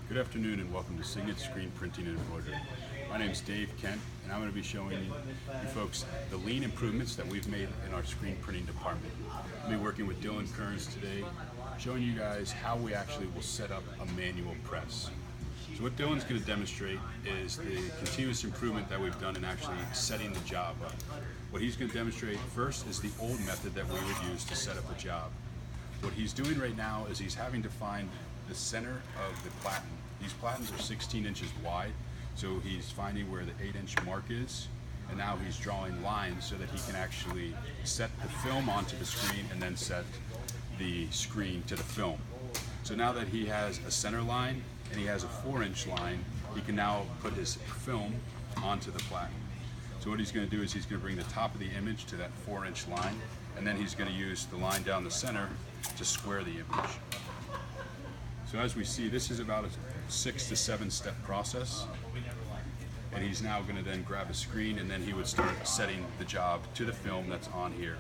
Good afternoon and welcome to Signet Screen Printing and Embroidery. My name is Dave Kent and I'm going to be showing you folks the lean improvements that we've made in our screen printing department. I'll be working with Dillon today, showing you guys how we actually will set up a manual press. So what Dillon's going to demonstrate is the continuous improvement that we've done in actually setting the job up. What he's going to demonstrate first is the old method that we would use to set up a job. What he's doing right now is he's having to find the center of the platen. These platens are 16 inches wide, so he's finding where the 8-inch mark is, and now he's drawing lines so that he can actually set the film onto the screen and then set the screen to the film. So now that he has a center line and he has a 4-inch line, he can now put his film onto the platen. So what he's going to do is he's going to bring the top of the image to that 4-inch line, and then he's going to use the line down the center to square the image. So as we see, this is about a 6 to 7 step process, and he's now going to then grab a screen and then he would start setting the job to the film that's on here.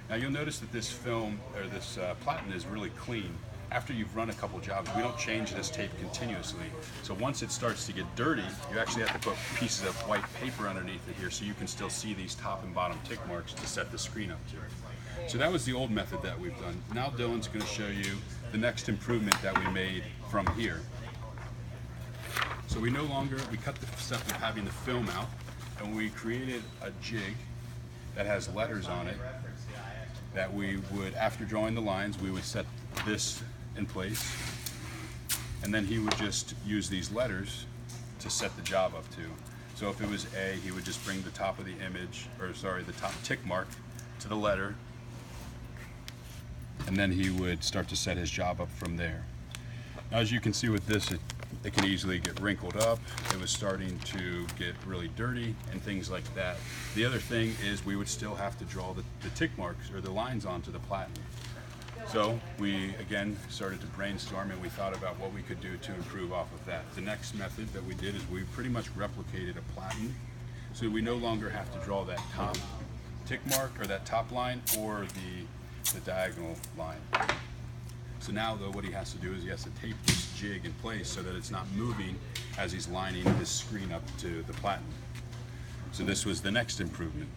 Now you'll notice that this film, or this platen, is really clean. After you've run a couple jobs, we don't change this tape continuously. So once it starts to get dirty, you actually have to put pieces of white paper underneath it here so you can still see these top and bottom tick marks to set the screen up to. So that was the old method that we've done. Now Dillon's going to show you the next improvement that we made from here. So we cut the step of having the film out, and we created a jig that has letters on it that we would, after drawing the lines, we would set this in place, and then he would just use these letters to set the job up to. So if it was A, he would just bring the top of the image, or sorry, the top tick mark to the letter, and then he would start to set his job up from there. Now, as you can see with this, it can easily get wrinkled up. It was starting to get really dirty and things like that. The other thing is we would still have to draw the tick marks or the lines onto the platen. So we again started to brainstorm, and we thought about what we could do to improve off of that. The next method that we did is we pretty much replicated a platen, so we no longer have to draw that top tick mark or that top line or the diagonal line. So now though, what he has to do is he has to tape this jig in place so that it's not moving as he's lining his screen up to the platen. So this was the next improvement.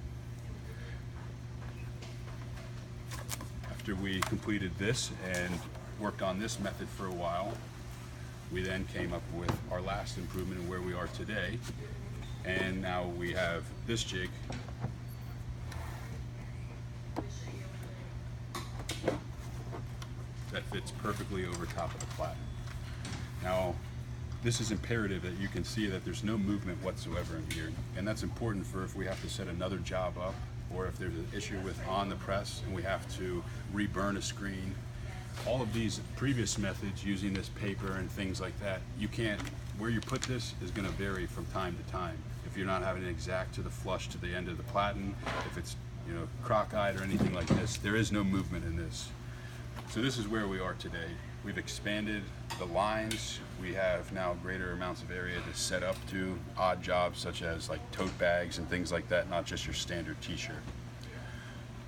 After we completed this and worked on this method for a while, we then came up with our last improvement and where we are today. And now we have this jig that fits perfectly over top of the platen. Now, this is imperative that you can see that there's no movement whatsoever in here, and that's important for if we have to set another job up, or if there's an issue with on the press and we have to reburn a screen. All of these previous methods using this paper and things like that, you can't, where you put this is going to vary from time to time. If you're not having it exact to the flush to the end of the platen, if it's crock-eyed or anything like this, there is no movement in this. So this is where we are today. We've expanded the lines. We have now greater amounts of area to set up to odd jobs such as like tote bags and things like that, not just your standard t-shirt.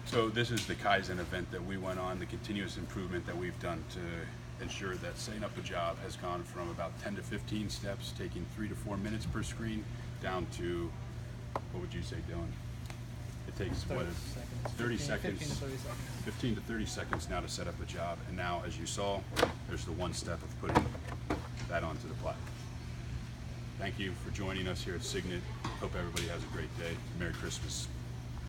So this is the Kaizen event that we went on, the continuous improvement that we've done to ensure that setting up a job has gone from about 10 to 15 steps, taking 3 to 4 minutes per screen, down to, what would you say, Dillon? It takes 30 seconds, 15 to 30 seconds now to set up a job. And now, as you saw, there's the one step of putting that onto the platen. Thank you for joining us here at Signet. Hope everybody has a great day. Merry Christmas.